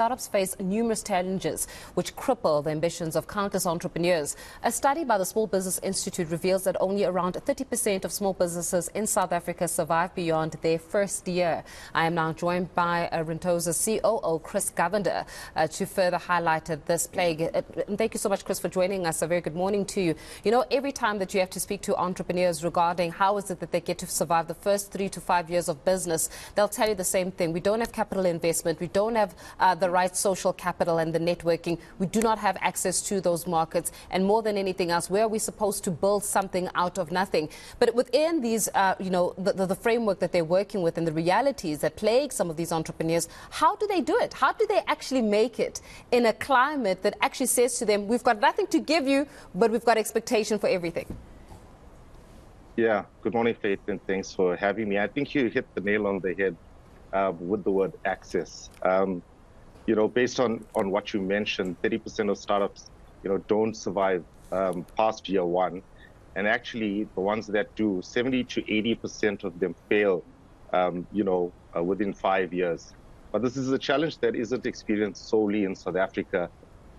Startups face numerous challenges which cripple the ambitions of countless entrepreneurs. A study by the Small Business Institute reveals that only around 30% of small businesses in South Africa survive beyond their first year. I am now joined by Rentoza COO Chris Govender to further highlight this plague. And thank you so much, Chris, for joining us. A very good morning to you. You know, every time that you have to speak to entrepreneurs regarding how is it that they get to survive the first 3 to 5 years of business, they'll tell you the same thing. We don't have capital investment. We don't have the right social capital and the networking. We do not have access to those markets. And more than anything else, where are we supposed to build something out of nothing? But within these, the framework that they're working with and the realities that plague some of these entrepreneurs, how do they do it? How do they actually make it in a climate that actually says to them, we've got nothing to give you, but we've got expectation for everything? Yeah, good morning, Faith, and thanks for having me. I think you hit the nail on the head with the word access. Based on what you mentioned, 30% of startups, don't survive past year one. And actually, the ones that do, 70 to 80% of them fail, within 5 years. But this is a challenge that isn't experienced solely in South Africa.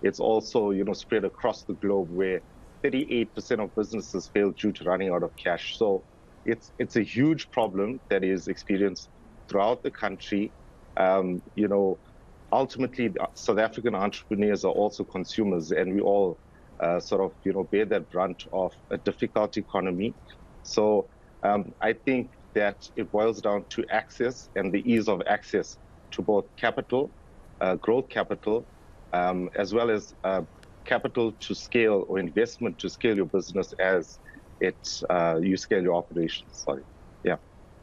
It's also, spread across the globe, where 38% of businesses fail due to running out of cash. So it's a huge problem that is experienced throughout the country. Ultimately, South African entrepreneurs are also consumers, and we all bear that brunt of a difficult economy. So I think that it boils down to access and the ease of access to both capital, growth capital, as well as capital to scale or investment to scale your business as you scale your operations. Sorry. Yeah.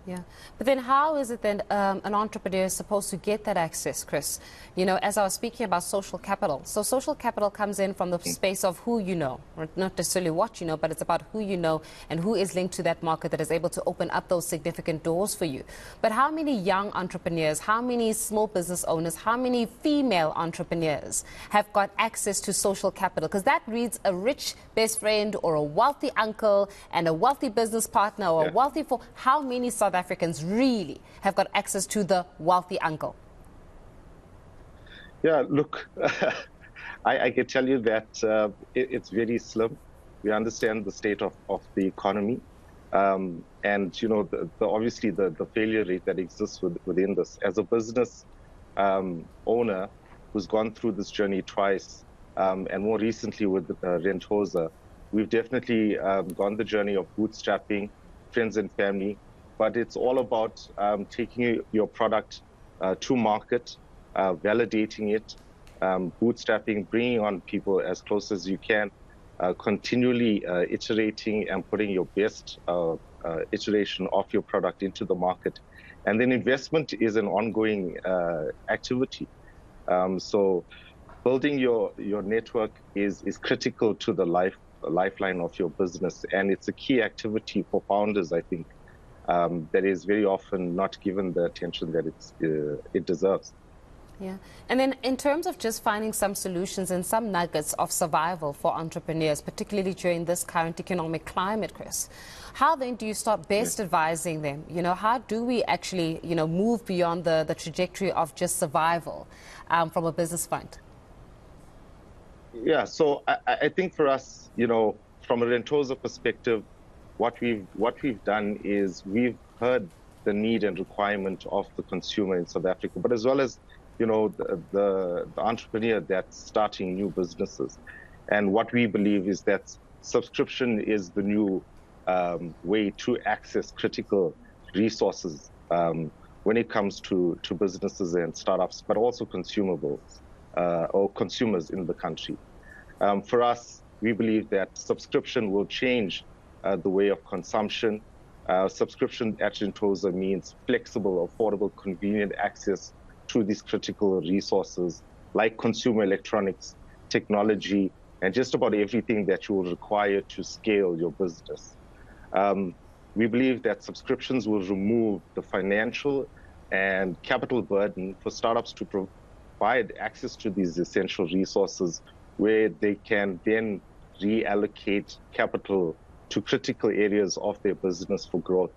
Yeah. But then how is it then an entrepreneur is supposed to get that access, Chris? As I was speaking about social capital. So social capital comes in from the space of who you know, not necessarily what you know, but it's about who you know and who is linked to that market that is able to open up those significant doors for you. But how many young entrepreneurs, how many small business owners, how many female entrepreneurs have got access to social capital? Because that reads a rich best friend or a wealthy uncle and a wealthy business partner or a wealthy how many South Africans really have got access to the wealthy uncle? Yeah, look, I can tell you that it's very slim. We understand the state of the economy. And, obviously the failure rate that exists within this. As a business owner who's gone through this journey twice, and more recently with Rentoza, we've definitely gone the journey of bootstrapping, friends and family. But it's all about taking your product to market, validating it, bootstrapping, bringing on people as close as you can, continually iterating and putting your best iteration of your product into the market. And then investment is an ongoing activity. So building your network is critical to the lifeline of your business. And it's a key activity for founders, I think. That is very often not given the attention that it deserves. Yeah. And then in terms of just finding some solutions and some nuggets of survival for entrepreneurs, particularly during this current economic climate, Chris, how then do you start best advising them? How do we actually, move beyond the trajectory of just survival from a business front? Yeah, so I think for us, from a Rentoza perspective, what we've done is we've heard the need and requirement of the consumer in South Africa, but as well as the entrepreneur that's starting new businesses. And what we believe is that subscription is the new way to access critical resources when it comes to businesses and startups, but also consumables or consumers in the country. For us, we believe that subscription will change the way of consumption. Subscription at Rentoza means flexible, affordable, convenient access to these critical resources like consumer electronics, technology, and just about everything that you will require to scale your business. We believe that subscriptions will remove the financial and capital burden for startups to provide access to these essential resources where they can then reallocate capital to critical areas of their business for growth.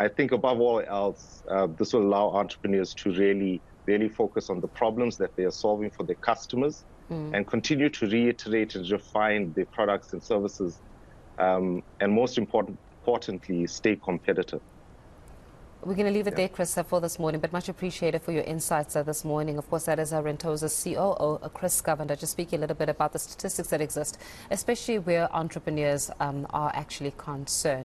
I think above all else, this will allow entrepreneurs to really really focus on the problems that they are solving for their customers and continue to reiterate and refine their products and services, and most importantly, stay competitive. We're going to leave it there, Chris, for this morning, but much appreciated for your insights this morning. Of course, that is our Rentoza COO, Chris Govender, just speaking a little bit about the statistics that exist, especially where entrepreneurs are actually concerned.